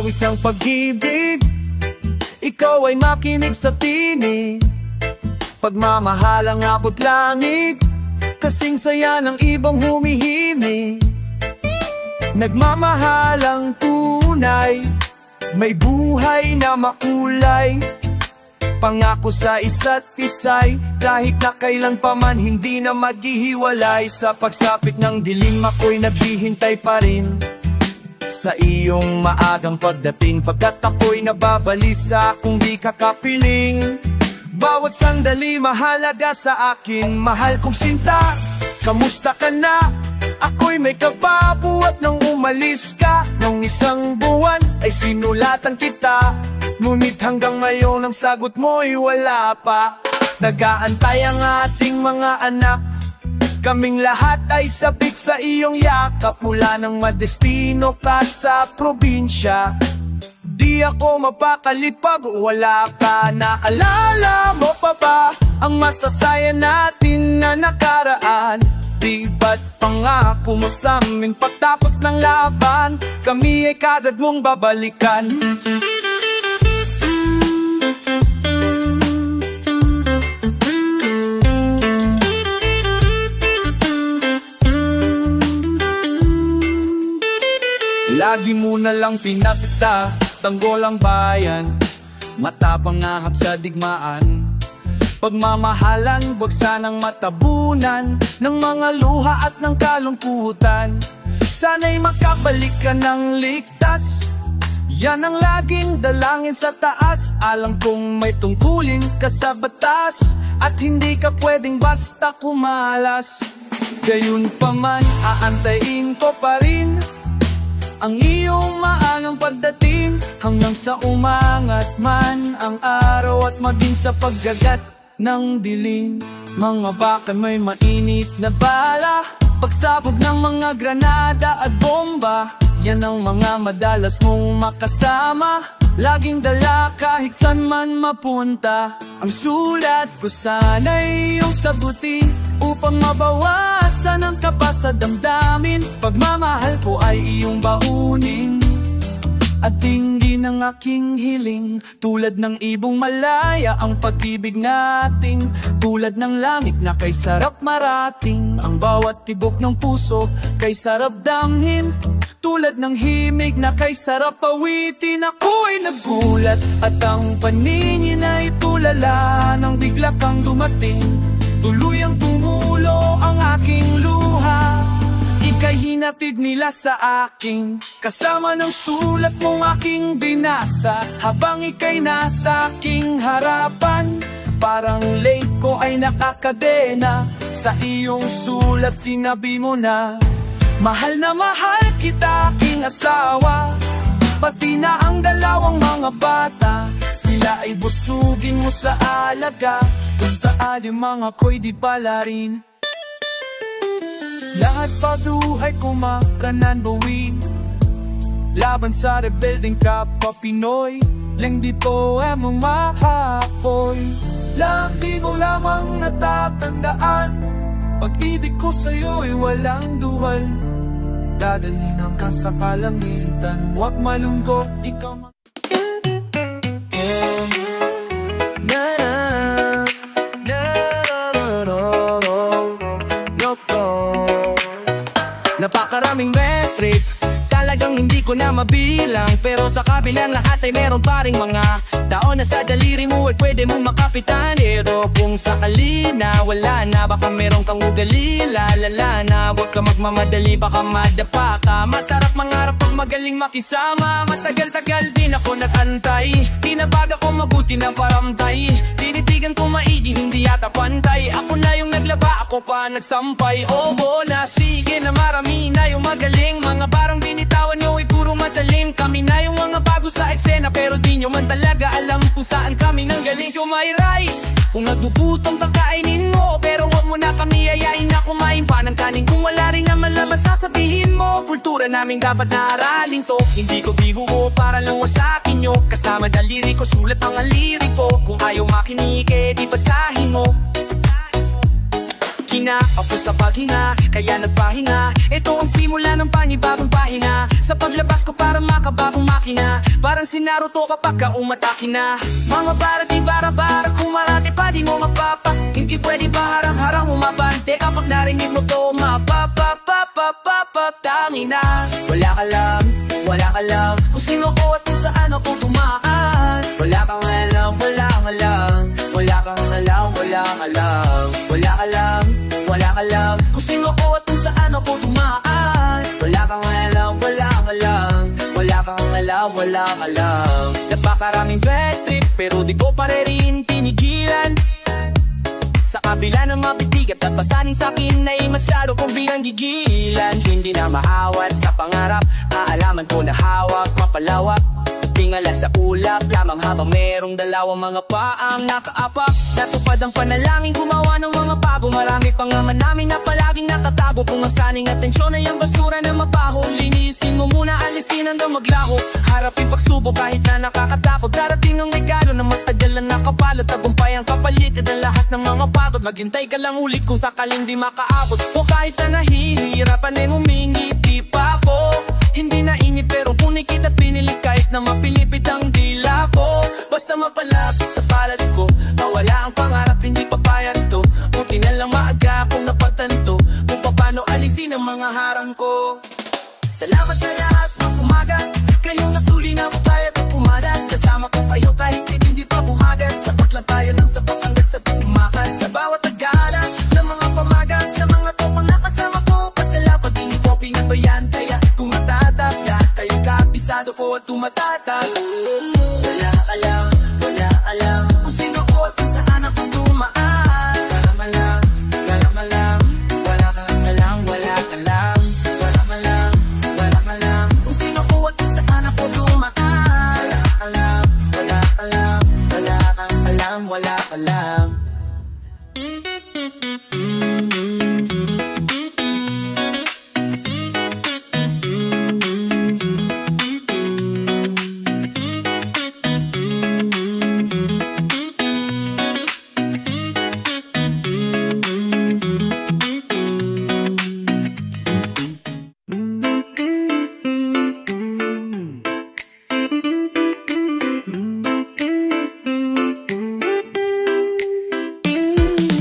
awit ng pag-ibig. Ikaw ay makinig sa tinig, pagmamahalang abot langit, kasing saya ng ibang humihimig. Nagmamahalang tunay, may buhay na makulay, pangako sa isa't isa'y kahit na kailan pa man hindi na maghihiwalay. Sa pagsapit ng dilim ako'y naghihintay pa rin sa iyong maagang pagdating, pagkat ako'y nababalisa kung di ka kapiling. Bawat sandali mahalaga sa akin, mahal kong sinta, kamusta ka na? Ako'y may kababuat nang umalis ka. Nung isang buwan ay sinulatan kita, ngunit hanggang ngayon ang sagot mo'y wala pa. Nag-aantay ang ating mga anak, kaming lahat ay sabik sa iyong yakap. Mula nang madestino ka sa probinsya, di ako mapakali pag wala ka. Naalala mo pa ba ang masasaya natin na nakaraan? Di ba't pangako mo sa amin pagtapos ng laban, kami ay kagad mong babalikan? Lagi mo na lang pinakita, tanggol ang bayan, matapang ahap sa digmaan. Pagmamahalan, wag sanang matabunan ng mga luha at ng kalungkutan. Sana'y makabalik ka ng ligtas, yan ang laging dalangin sa taas. Alam kong may tungkulin ka sa batas, at hindi ka pwedeng basta kumalas. Gayun pa man, aantayin ko pa rin ang iyong maagang pagdating, hanggang sa umangat man ang araw at maging sa paggagat ng dilim. Mga baka may mainit na bala, pagsabog ng mga granada at bomba, yan ang mga madalas mong makasama. Laging dala kahit saan man mapunta, ang sulat ko sana'y iyong sagutin, upang mabawasan ang kaba sa damdamin. Pagmamahal ko ay iyong baunin, at tingin ang aking hiling. Tulad ng ibong malaya ang pag-ibig nating, tulad ng langit na kay sarap marating. Ang bawat tibok ng puso kay sarap damhin, tulad ng himig na kay sarap awitin. Ako'y nagulat at ang paningin ay tulala nang bigla kang dumating. Tuluyang tumulo ang aking luha, ika'y hinatid nila sa akin, kasama ng sulat mong aking binasa. Habang ika'y nasa aking harapan, parang late ko ay nakakadena. Sa iyong sulat sinabi mo na mahal kita, aking asawa. Pati na ang dalawang mga bata, sila ay busugin mo sa alaga. Basta alimang ako'y di pala rin. Lahat paduhay ko makanan bawin, laban sa rebeldeng kapwa Pinoy. Lang dito ay mahapoy, lagi ko lamang natatandaan, pag-ibig ko sa'yo'y walang duwal. Dadalhin ang ka sa kalangitan, huwag malungkot, ikaw napakaraming bad trip, talagang hindi ko na mabilang. Pero sa kabilang lahat ay meron pa ring mga taon na sa daliri mo ay pwede mong makapitan. Pero kung sakali na wala na, baka meron kang ugali, lalala na. Huwag ka magmamadali, baka madapa ka. Masarap mangarap pag magaling makisama. Matagal-tagal din ako nag-antay, tinabag ako mabuti ng paramtay. Tinitigan ko maigi, hindi yata pantay. Ako na yung naglaba, ako pa nagsampay. Oo na, sige na, marami na yung magaling. Mga parang binitawan nyo ay puro matalim. Kami na yung mga bago sa eksena, pero di nyo man talaga alam kung saan kami nanggaling. So may rice, kung nagugutom kakainin mo, pero huwag mo na kami ayain na kumain pa ng kanin. Kung wala rin naman laman sasabihin mo, kultura namin dapat na aralin to. Hindi ko bihuo para lang wasakin nyo, kasama daliri ko sulat ang aliri ko. Kung ayaw makinig eh di basahin mo. mahina ako sa paghinga, kaya nagpahinga. Ito ang simula ng panibagong pahinga. Sa paglabas ko para makabagong makina, parang si Naruto kapag umatake na. Mga barati bara-bara, kumarate pa di mo mapapa. Hindi pwede ba harang-harang umabante, kapag narinig mo to tangina. Wala ka lang, wala ka lang, kung sino ko at kung saan ako dumaan. Wala kang alam, wala kang alam, wala kang alam, wala kang alam. Wala ka lang, wala ka lang, kung sino ko at kung saan ako dumaan. Wala kang alam, wala kang alam, wala kang alam, wala kang alam. Napakaraming bad trip, pero di ko pa rin tinigilan. Sa kabila ng mabitig at pasanin sa'kin ay mas lalo kong binanggigilan. Hindi na maawat sa pangarap, kaalaman ko na hawak, mapalawak. Tingala sa ulap lamang habang merong dalawang mga paang nakaapak. Natupad ang panalangin, gumawa ng mga bago. Marami pang naman namin na palaging nakatago. Kung ang saning atensyon ay ang basura na mabaho, linisin mo muna, alisin hanggang maglaho. Harapin pagsubok kahit na nakakatakot. Darating ang regalo na matagal na nakapalot. Tagumpay ang kapalitan ng lahat ng mga pagod. Maghintay ka lang ulit kung sakaling di makaabot. O kahit na nahihirapan ay humingiti pa ako. Hindi na inip pero punikit at pinili kahit na mapilipit ang dila ko. Basta mapalapit sa palad ko, mawala ang pangarap, hindi papayan to. Buti na lang maaga akong napatanto kung paano alisin ang mga harang ko. Salamat sa lahat ng kumagat, kayong nasuli na mo kaya kong pumadat. Kasama ko kayo kahit hindi pa bumagat. Sapat lang tayo ng sapat hanggang sa tumakan. Sa bawat agala ng mga pamagat, sa mga topang nakasama ko, pasala pag hindi ko pinabayan. Kaya kung matatap lahat kayong kapisado ko at tumatatag. Wala ka lang, wala ka lang, kung sino ko at kung saan ako dumaan. Wala ka lang, wala kang alam, wala ka lang. Wala ka lang, wala ka lang, kung sino ko at kung saan ako dumaan. Wala ka lang, wala ka lang, wala kang alam, wala ka lang.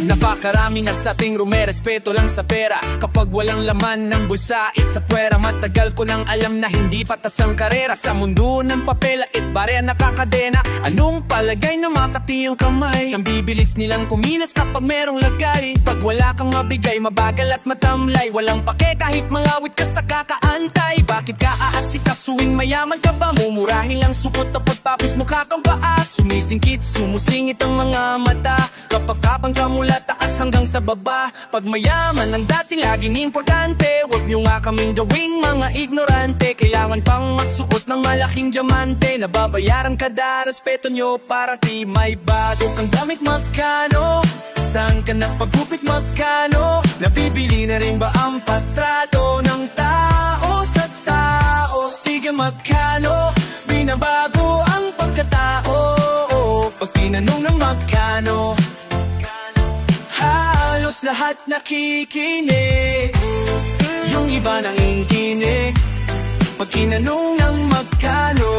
Napakarami na sa ating rumerespeto lang sa pera. Kapag walang laman ng bulsa, it's sa puwera. Matagal ko nang alam na hindi patas ang karera. Sa mundo ng papel at bare nakakadena. Anong palagay na makati yung kamay? Ang bibilis nilang kumilas kapag merong lagay. Pag wala kang mabigay, mabagal at matamlay. Walang pake kahit mangawit ka sa kakaantay. Bakit ka aasikasuing mayaman ka ba? Mumurahin lang sukot tapot papis mukha kang paa. Sumisingkit, sumusingit ang mga mata. Kapag kapang ka mula taas hanggang sa baba. Pag mayaman ang dati laging importante. Huwag nyo nga kaming gawing mga ignorante. Kailangan pang magsuot ng malaking diamante. Nababayaran kada respeto nyo para di may bago kang damit. Magkano? Saan ka nagpagupit? Magkano? Nabibili na rin ba ang patrato ng tao sa tao? Sige magkano? Binabago ang pagkatao. Pag tinanong ng magkano, halos lahat nakikinig. Yung iba nanginginig pag tinanong ng magkano.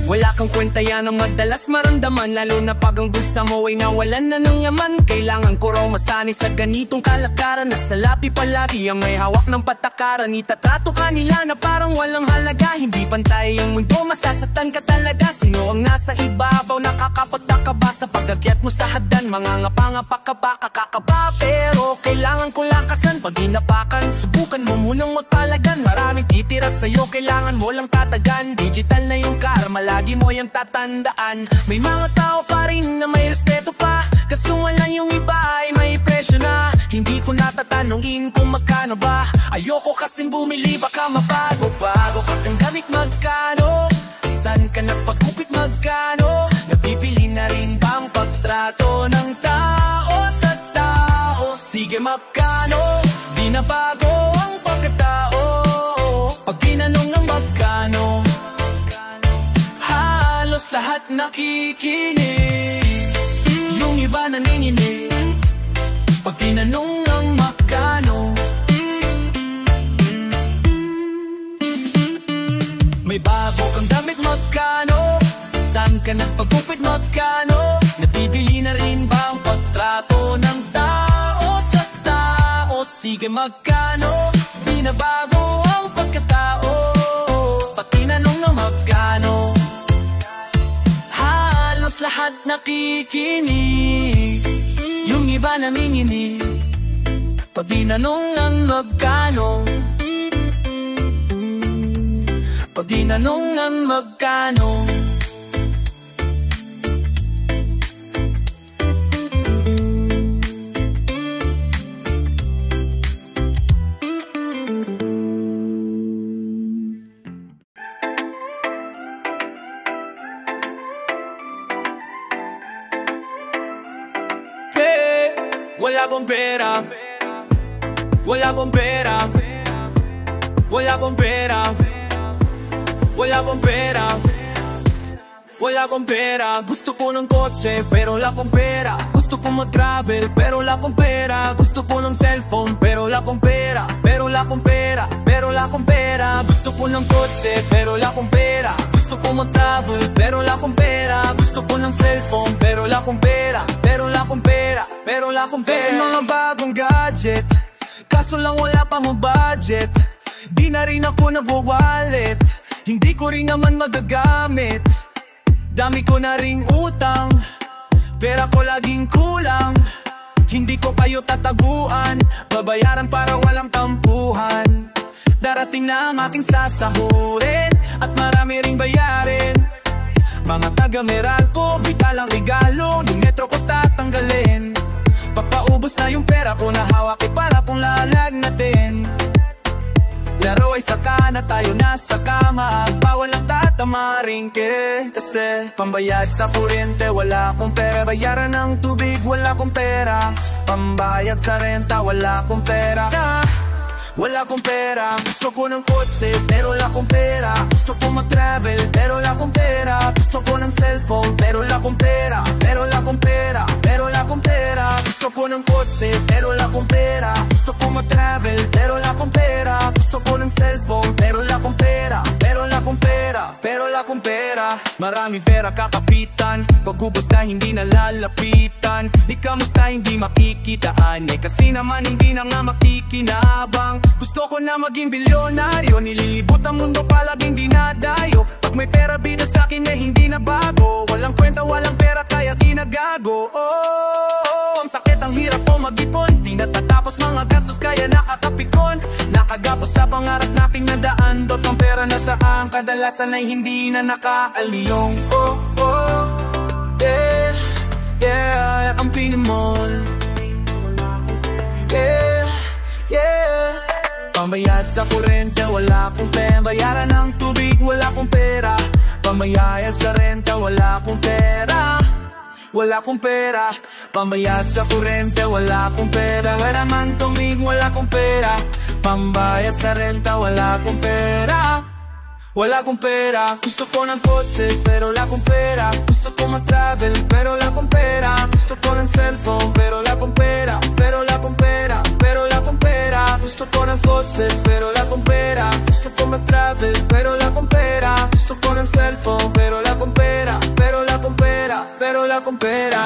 Wala kang kwenta yan ang madalas maramdaman. Lalo na pag ang bulsa mo ay nawalan na ng yaman. Kailangan ko raw masanay sa ganitong kalakaran. Nasa lapi palagi ang may hawak ng patakaran. Itatrato ka nila na parang walang halaga. Hindi pantay ang mundo, masasaktan ka talaga. Sino ang nasa ibabaw, nakakapagtaka ba? Sa pag-akyat mo sa hagdan, mga ngapangapa ka ba? Kakakaba, pero kailangan ko lakasan. Pag hinapakan, subukan mo munang magpalagan. Maraming titira sa'yo, kailangan mo lang tatagan. Digital na yung karma, lagi mo yung tatandaan. May mga tao pa rin na may respeto pa, kaso wala yung iba ay may presyo na. Hindi ko natatanungin kung magkano ba. Ayoko kasing bumili, baka mabago-bago. Pag ang gamit magkano? Saan ka nagpagupit magkano? Nabibili na rin bang pagtrato ng tao sa tao? Sige magkano? Di na bago ang pagkatao. Pag tinanong ng magkano, halos lahat nakikinig. iba naningini pag tinanong ng magkano. May bago kang damit, magkano? Saan ka nagpagupit, magkano? Nabibili na rin ba ang pagtrato ng tao sa tao? Sige, magkano? Binabago ang pagkatao pag tinanong ng magkano. Halos lahat nakikinig, yung iba nanginginig pag tinanong ng magkano. Pag tinanong ng magkano. Hey, wala akong pera, wala akong pera, wala akong pera, wala akong pera, wala akong pera. Gusto ko ng kotse pero wala akong pera. Gusto ko mag-travel pero wala akong pera. Gusto ko ng cellphone pero wala akong pera. Pero wala akong pera, pero wala akong pera. Gusto ko ng kotse pero wala akong pera. Gusto ko mag-travel pero wala akong pera. Gusto ko ng cellphone pero wala akong pera. Pero wala akong pera, pero wala akong pera. Mga bagong gadget, kaso lang wala pa mo budget. Di na rin ako nagwo-wallet, hindi ko rin naman magagamit. Dami ko na ring utang, pera ko laging kulang. Hindi ko kayo tataguan, babayaran para walang tampuhan. Darating na ang aking sasahurin at marami ring bayarin. Mga taga-Meralco, bitalang regalo, yung metro ko tatanggalin. Papaubos na yung pera ko na hawak para kung lalagnatin. Laro ay saka na tayo nasa kama at bawal ang tatamaring kasi pambayad sa kuryente wala akong pera. Bayaran ng tubig wala akong pera. Pambayad sa renta wala akong pera. Wala akong pera. Gusto ko ng kotse pero wala akong pera. Gusto ko mag-travel pero wala akong pera. Gusto ko ng cellphone pero wala akong pera. Pero wala akong pera, pero wala akong pera. Gusto ko ng kotse pero wala akong pera. Gusto ko mag-travel pero wala akong pera. Gusto ko ng cellphone pero wala akong pera. Pero wala akong pera, pero wala akong pera. Maraming pera kakapitan, pag-ubos na hindi nalalapitan. Di kamusta hindi makikitaan, eh kasi naman hindi na nga makikinabang. Gusto ko na maging bilyonaryo, nililibot ang mundo palaging dinadayo. Pag may pera bida sa'kin eh hindi na bago. Walang kwenta, walang pera kaya ginagago. Oh, ang sakit, ang hirap po mag-ipon. Di natatapos mga gastos kaya nakakapikon. Nakagapos sa pangarap nating nadaan. Dot ang pera na saan, kadalasan ay hindi na nakaaliyong. Oh, oh, yeah, yeah, ang pinimol. Yeah, yeah. Pambayad sa kuryente, wala akong pera. Bayaran ng tubig, wala akong pera. Pambayad sa renta, wala akong pera. Wala akong pera. Pambayad sa kuryente, wala akong pera. Bayaran ng tubig, wala akong pera. Pambayad sa renta, wala akong pera. Wala akong pera. Gusto ko ng kotse pero wala akong pera. Gusto ko mag-travel pero wala akong pera. Gusto ko ng cellphone pero wala akong pera. Pero wala akong pera, pero wala akong pera. Gusto ko ng kotse pero wala akong pera. Gusto ko mag-travel pero wala akong pera. Gusto ko ng cellphone pero wala akong pera. Pero wala akong pera, pero wala akong pera.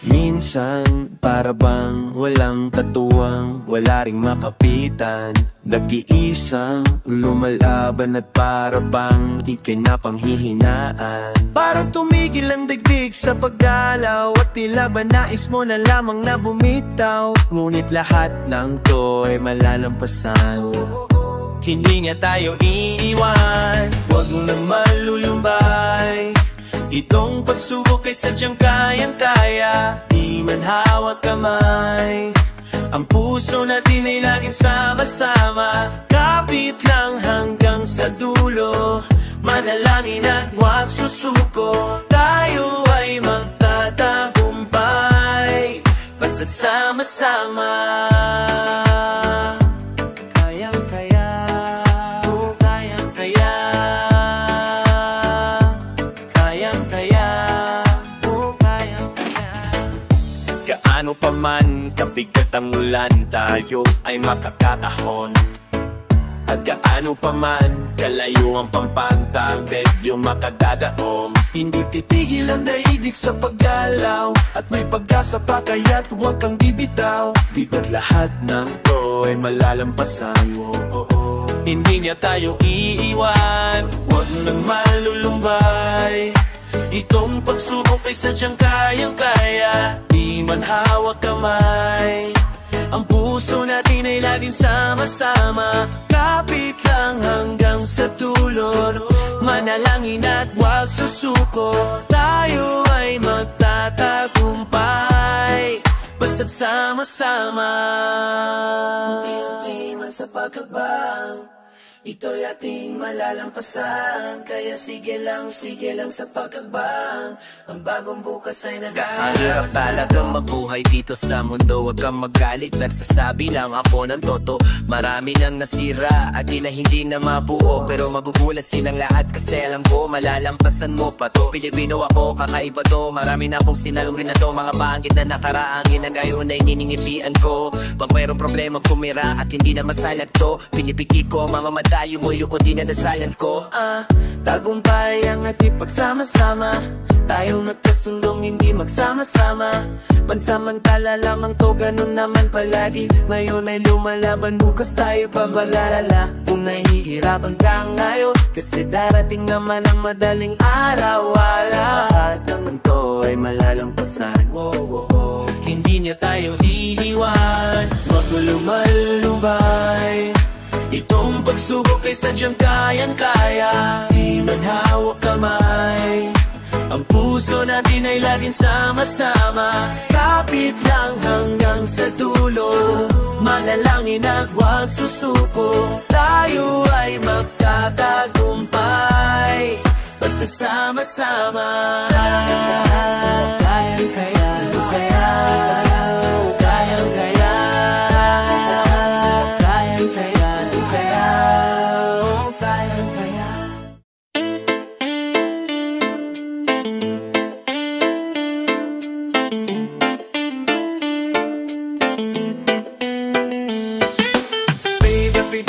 Minsan, para bang walang katuwang, wala ring makapitan. Nag-iisang lumalaban at para bang di ka na panghihinaan. Parang tumigil ang daigdig sa paggalaw at tila ba nais mo na lamang na bumitaw. Ngunit lahat ng to ay malalampasan. Hindi nga tayo iiwan, huwag mo na malulumbay. Itong pagsubok ay sadyang kayang-kaya, di man hawak kamay. Ang puso natin ay laging sama-sama, kapit lang hanggang sa dulo. Manalangin at huwag susuko, tayo ay magtatagumpay basta't sama-sama. Kayang-kaya, oh kayang-kaya, kayang-kaya, oh kayang-kaya. Gaano pa man kabigat ang ulan, tayo ay makakatahon. At gaano pa man kalayo ang pampantang, medyo makadadaong. Hindi titigil ang daigdig sa paggalaw, at may pag-asa pa kaya't huwag kang bibitaw. Di ba't lahat ng to ay malalampasan mo? Hindi niya tayo iiwan, huwag nang malulumbay. Itong pagsubok ay sadyang kayang-kaya, di man hawak kamay. Ang puso natin ay laging sama-sama, kapit lang hanggang sa dulo. Manalangin at huwag susuko, tayo ay magtatagumpay basta't sama-sama. Unti-unti man sa pagkabang, ito'y ating malalampasan. Kaya sige lang sa pagkabang, ang bagong bukas ay nag-aaral. Ang hirap talagang mabuhay dito sa mundo, huwag kang magalit, nagsasabi lang ako ng toto. Marami nang nasira at tila hindi na mabuo, pero magugulat silang lahat kasi alam ko malalampasan mo pa to. Pilipino ako, kakaiba to, marami na akong sinalong rin na to. Mga pangit na nakaraangin na ngayon ay niningipian ko. Pag mayroong problema kumira at hindi na masalag to, pinipigit ko ang mga mata tayo mo yung kundi na nasalan ko. Tagumpay ang ating pagsama-sama, tayong nagkasundong hindi magsama-sama. Pansamantala lamang to, ganun naman palagi. Ngayon ay lumalaban, bukas tayo pabalalala. Kung nahihirapan ka ngayon, kasi darating naman ang madaling araw. Lahat ng to ay malalampasan. Hindi niya tayo iiwan, huwag mo lumalubay. Itong pagsubok ay sadyang kayang-kaya, di man hawak kamay. Ang puso natin ay laging sama-sama, kapit lang hanggang sa dulo. Manalangin at huwag susuko, tayo ay magtatagumpay basta sama-sama. Kayang-kaya, kayang-kaya,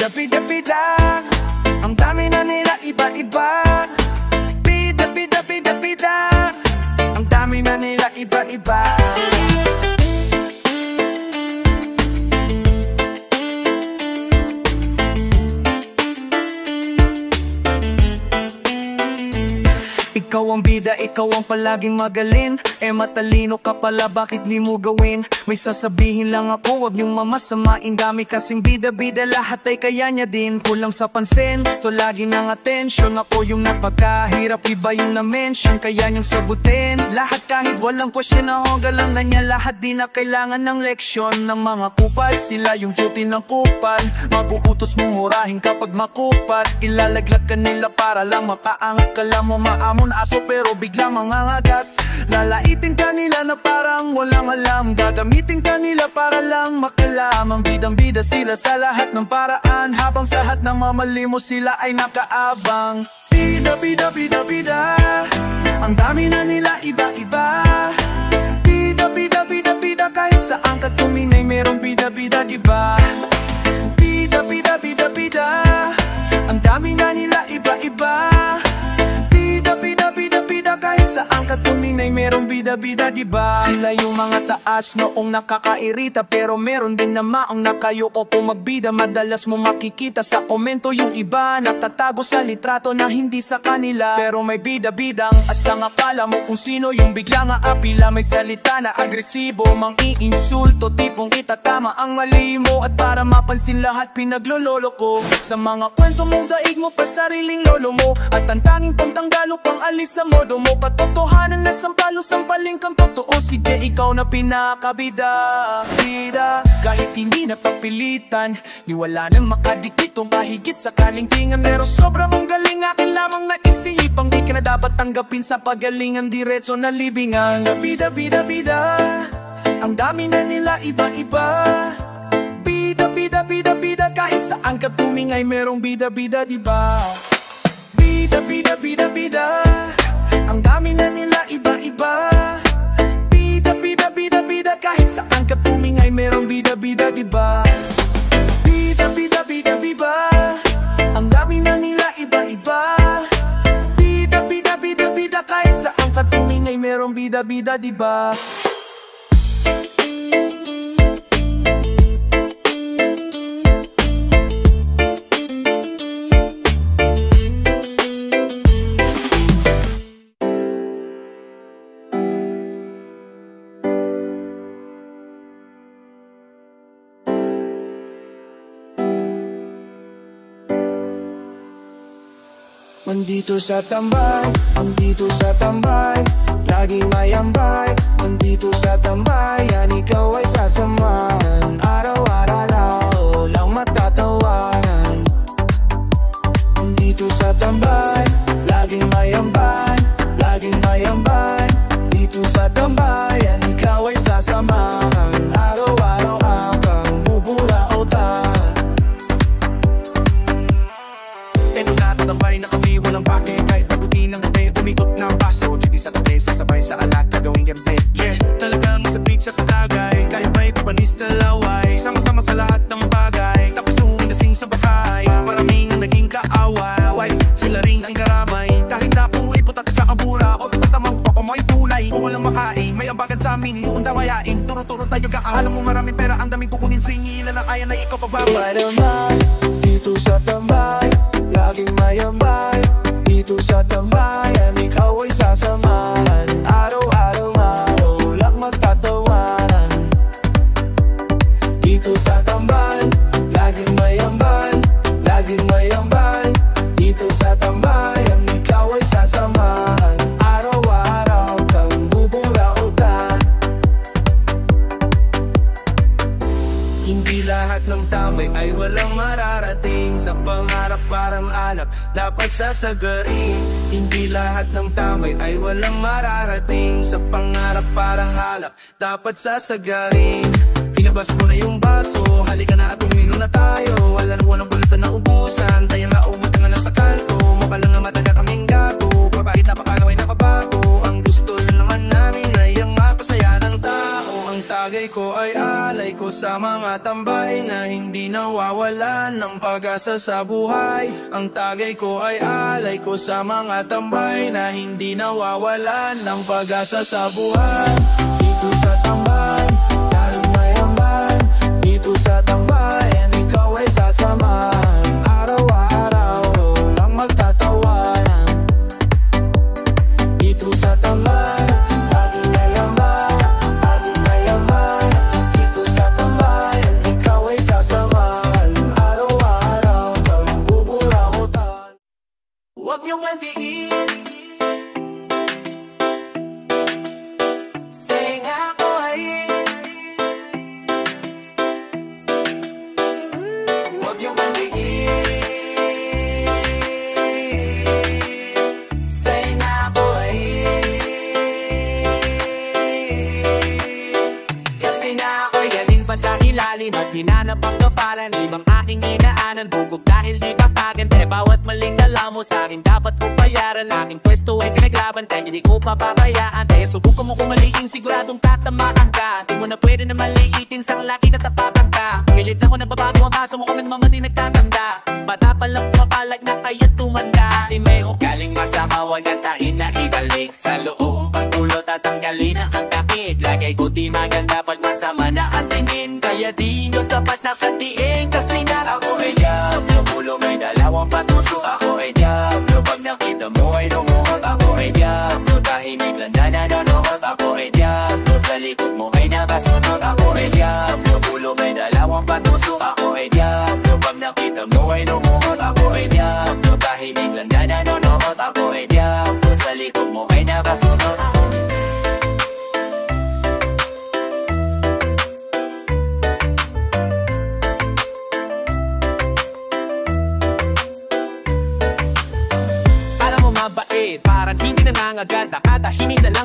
Pida-pida, ang dami na nila iba-iba. Pida-pida, ang dami na nila iba-iba. Ikaw ang bida, ikaw ang palaging magaling. Matalino ka pala, bakit di mo gawin? May sasabihin lang ako, wag niyong mamasamain. Dami kasing bida-bida, lahat ay kaya niya din. Kulang sa pansin, gusto lagi ng atensyon. Ako yung napakahirap, iba yung na-mention, kaya niyang sagutin lahat kahit walang question. Ako galang na niya lahat, di na kailangan ng leksyon. Ng mga kupal, sila yung duty ng kupal. Mag-uutos mong hurahin kapag makupat. Ilalaglag ka nila para lang makaangat ka lang mo. Maamon aso pero bigla mangangagat. Lalaitin ka nila na parang walang alam. Gagamitin ka nila para lang makalamang. Bidang-bida sila sa lahat ng paraan, habang sa lahat ng mamali mo sila ay nakaabang. Bida-bida-bida-bida, ang dami na nila iba-iba. Bida-bida-bida-bida, kahit saan ka tuminay merong bida-bida, diba? Bida-bida-bida-bida, ang dami na nila iba-iba. Bida-bida-bida-bida, kahit saan ka tuminay merong bida-bida, diba? Sila yung mga taas noong nakakairita, pero meron din na maong nakayoko kung magbida. Madalas mo makikita sa komento yung iba natatago sa litrato na hindi sa kanila. Pero may bida-bidang astang akala mo kung sino yung biglang aapila. May salita na agresibo, mang-iinsulto, tipong itatama ang mali mo. At para mapansin lahat pinaglololo ko. Sa mga kwento mong daig mo pa sariling lolo mo, at ang tanging pangtanggalo pang alis sa modo mo. Katotohanan na sampalo kilos ang palingkang totoo. Si Jay, ikaw na pinakabida, bida. Kahit hindi napapilitan, ni wala nang makadikit o mahigit sa kalingkingan. Pero sobrang mong galing, akin lamang naisipang di ka na dapat tanggapin sa pagalingan. Diretso na libingan, bida, bida, bida. Ang dami na nila iba-iba. Bida, bida, bida, bida. Kahit saan ka tumingay merong bida, bida, diba? Bida, bida, bida, bida. Ang dami na nila iba-iba. Bida, bida, bida, bida. Kahit saan ka tumingay merong bida, bida, diba? Bida, bida, bida, bida. Ang dami na nila iba-iba. Bida, bida, bida, bida. Kahit saan ka tumingay merong bida, bida, diba? Nandito sa tambay, nandito sa tambay, laging may ambay. Nandito sa tambayan, ikaw ay sasamahan. Araw-araw lang matatawanan. Nandito sa tambay, laging may ambay, laging may ambay. Dito sa tambayan, ikaw ay sasamahan. Araw-araw kang bubulautan. Ito na tatambay na kami, walang pake. Kahit pagutin ng gabi, umikot na ang paso. Dito sa tabi, sasabay sa alat, gagawin gabi. Yeah, talagang sabik sa tagay. Kahit may papanis na laway, sama-sama sa lahat ng bagay. Tapos uminasing sa bahay, maraming ang naging kaaway. Sila rin ang karamay, kahit na puwi putat sa kabura. O basta magpapamoy tulay, kung walang makain, may ambagan sa amin, doon damayain. Turo-turo tayo ka, alam mo maraming pera, ang daming kukunin. Singilan ang kaya na ikaw pababay. Dito sa tambay, laging may ambay. Dito sa tambayan, ikaw ay sasamahan. Araw-araw lang magtatawanan. Dito sa tambayan, laging may amban, laging may amban. Dito sa tambayan, ikaw ay sasamahan. Araw-araw kang bubulautan. Hindi lahat ng tamay ay walang mararating. Sa pangarap parang alak, dapat sasagarin. Hindi lahat ng tamay ay walang mararating. Sa pangarap parang alak, dapat sasagarin. Ilabas mo na yung baso, halika na at uminom na tayo. Walang pulutan na ubusan, tayo nga umutang lang sa kanto. Mapalang nga mataga kaming gato, papahit na papano ay napabago. Ang gusto lang naman namin ay ang mapasaya ng tao. Ang tagay ko ay alay ko sa mga tambay na hindi nawawalan ng pag-asa sa buhay. Ang tagay ko ay alay ko sa mga tambay na hindi nawawalan ng pag-asa sa buhay. Dito sa tambay, laging may ambay. Dito sa tambayan, ikaw ay sasamahan. Araw-araw lang magtatawanan. Dito sa tambay, laging may ambay, laging may ambay. Dito sa tambayan, ikaw ay sasamahan. Araw-araw kang bubulautan. Huwag niyong andiin, say nga ko ay. Huwag niyong andiin, say nga ko ay. Kasi na ako'y galing pa sa ilalim at hinanap ang kapalan. Ibang aking inaanan, bugog dahil di papagan. Bawat maling dala mo sa'kin dapat ko bayaran. Aking pwesto ay pinaglaban, kaya hindi ko papabayaan. Kaya subukan mo kung maliin, siguradong tatamaan ka. Di mo na pwede na maliitin, sang laki na tapatan ka. Pilit na ko nagbabago ang kaso mo kung mga di nagtatanda. Bata pa lang pumapalag na kaya tumanda. Di may galing masama, wag natain na ibalik sa loob. Pagdulot at tanggalin na ang kapit. Lagay ko di maganda pag masama na ang tingin. Kaya di nyo dapat nakatiin, kasi na ako ay diablo. Pulo may dalawang patusok, ako ay diablo. Pag nakita mo ay lumuhot, ako ay diablo. Tahimik lang na nanonood, ako ay diablo. Sa likod mo ay nakasunod, ako ay diablo. Pulo may dalawang patusok, ako ay diablo. Pag nakita mo ay lumuhot, ako ay diablo. Tahimik lang na nanonood, ako ay diablo. Sa likod mo ay nakasunod.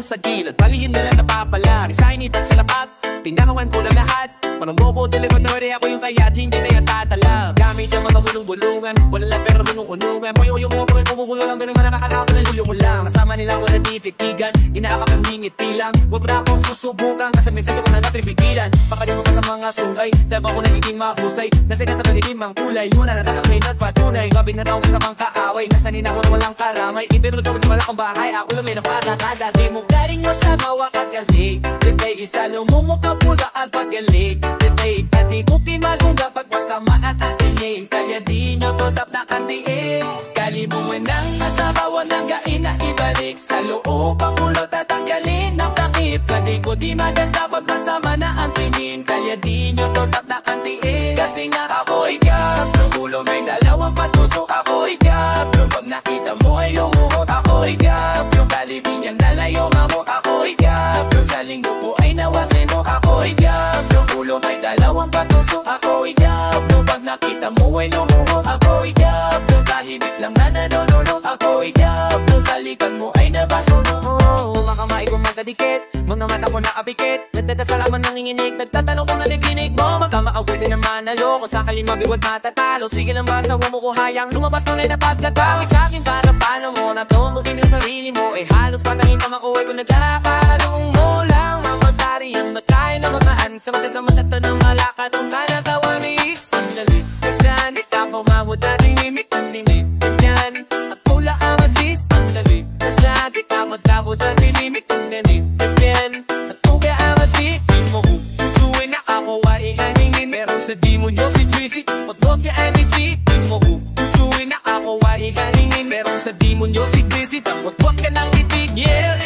sa gilid, balihin na lang napapala. Resignitan sa lapat, tinakawan ko lang lahat. Parang bobo, telegonore, ako yung kaya't hindi na yan tatalab. Gamit yung mga bulong-bulungan, wala lang pero binungunungan. Moyo yung mo, kumukulo lang, ganun nga nakakakapan ng hulyo ko lang. Nasama nila wala titiktigan, inaakapamingiti lang. Huwag na akong susubukan, kasi minsan ko na napipigilan. Pakalimu ka sa mga sungay, dahil ako nagiging mahusay. Nasa sa pagiging mang kulay, muna na nasakay na't patunay. Gabi na daw sa mga kaaway, nasanin ako na walang karamay. Ipinulog ko naman akong bahay, ako lang may napatakada. Di mo galing mo sa mawak at galig, ditay isa lumumukha pula at pagalig. Ditay ikati puti malunga pag masama at atiling. Kaya di nyo to tap na kantiin. Kalimuin ang nasabawan ng gain na ibalik sa loob ang ulot at tanggalin ng takip. Kadi ko di maganda pag masama na ang tingin. Kaya di nyo to tap na kantiin. Kasi nga ako'y gablo, ulo may dalawang patusok. Ako'y gablo, pag nakita mo ay lumuhot. Ako'y gablo, kalibin niyang nalayo mamot. Ako'y gablo, sa linggo po ay nawasin mo. Ako'y gablo, ulo may dalawang patusok. Ako'y gablo, pag nakita mo ay lumuhot. Ako'y gablo, tahimik lang na nanonulog. Ako'y gablo, sa likod mo ay nabasunog. Makamay ko magkadikit, mga mata ko nakapikit. Nagdadasal ako nanginginig, nagtatanong kung naliginig mo. Magkamaawit din naman nalo, kung sakali mabiwag matatalo. Sige lang basta huwag mo ko hayang lumabas mo na napagkagawi sa'kin. Para paano mo natungugin yung sarili mo. Eh halos patangin pa makuhay kung nagkakaroon mo lang. Mamatari ang nagkain na magaan. Sa matanda masyata ng malakad kung kanatawa ni isang dalit. Kasan ikaw mawad na tingimik ang limit. Ganyan at pula ang magis ang dalit. Kasan ikaw magtapos sa tilimik ang dalit. Ganyan at puga ang magis. Di mo kusuin na ako ay haningin. Pero sa demonyo si Tracy, patwag niya energy. Di mo kusuin na ako ay haningin. Pero sa demonyo si Tracy, patwag ka ng itig. Yeah!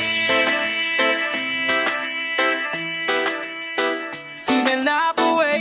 Sinal na buhay.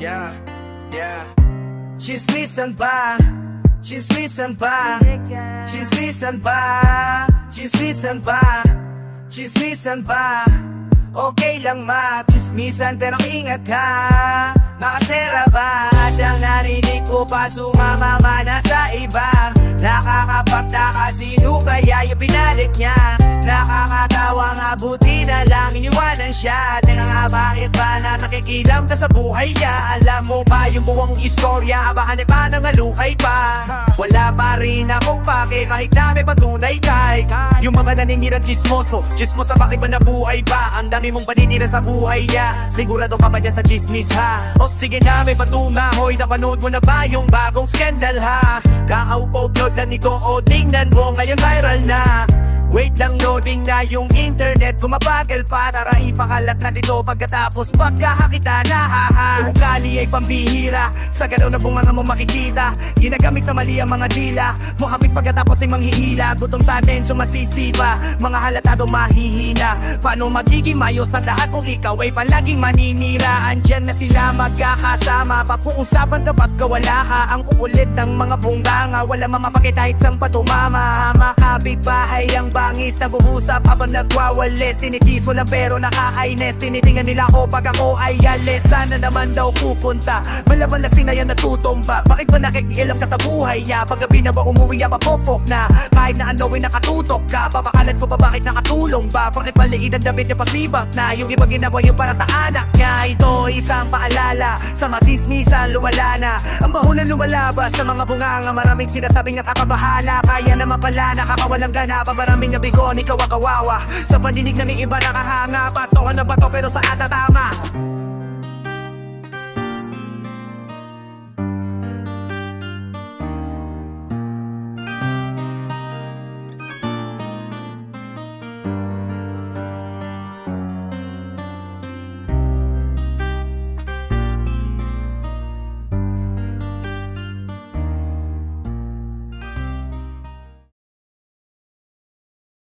Yeah, yeah. Chismisan pa, chismisan pa, chismisan pa, chismisan pa, chismisan pa. Okay lang ma-chismisan pero ingat ka, makasera ba? At ang narinig ko pa sumamama na sa iba. Nakakapagtaka sino kaya yung pinalik niya. Nakakatawa nga buti na lang iniwanan siya. Teka nga bakit ba na nakikilam ka sa buhay niya? Alam mo ba yung buwang istorya? Abahan pa nangaluhay pa. Wala pa rin akong pake kahit na may patunay kay. Yung mga naninirang chismoso, chismosa bakit ba nabuhay pa? Ang dami mong paninira sa buhay niya. Sigurado ka pa dyan sa chismis ha? O sige na may patumahoy, napanood mo na ba yung bagong scandal ha? Kaka-upload lang nito o tingnan mo ngayon viral na. Wait lang, loading na yung internet. Kumabagal pa, tara ipakalat na dito. Pagkatapos pagkakakita na haha. Ugali ay pambihira, sa galaw na bunganga mo makikita. Ginagamit sa mali ang mga dila. Mukhapit pagkatapos ay manghihila. Gutom sa atensyon masisipa, mga halatado mahihina. Paano magiging mayos ang lahat kung ikaw ay palaging maninira? Andyan na sila magkakasama, papuusapan dapat kawala ka. Ang kukulit ng mga bungganga, wala mamapakit kahit sang patumama. Makabit bahay ang bangis, nag-uusap habang nagwawalis. Tinitis lang pero nakakainis, tinitingan nila ako pag ako ay alis. Sana naman daw pupunta, malaban lasing na yan natutumba. Bakit ba nakikialam ka sa buhay niya? Paggabi na ba umuwi ya papopok na? Kahit na ano ay nakatutok ka, papakalat ko pa bakit nakatulong ba? Bakit maliit ang damit niya pasibak na? Yung iba ginawa yung para sa anak niya. Ito isang paalala, sa masismisan lumala na. Ang bahunan lumalabas sa mga bunganga. Maraming sinasabing nakakabahala, kaya naman pala nakakawalang ganap. Maraming nabigon, ikaw ang kawawa. Sa pandinig na may iba nakahanga. Patokan na bato pero sa ata tama.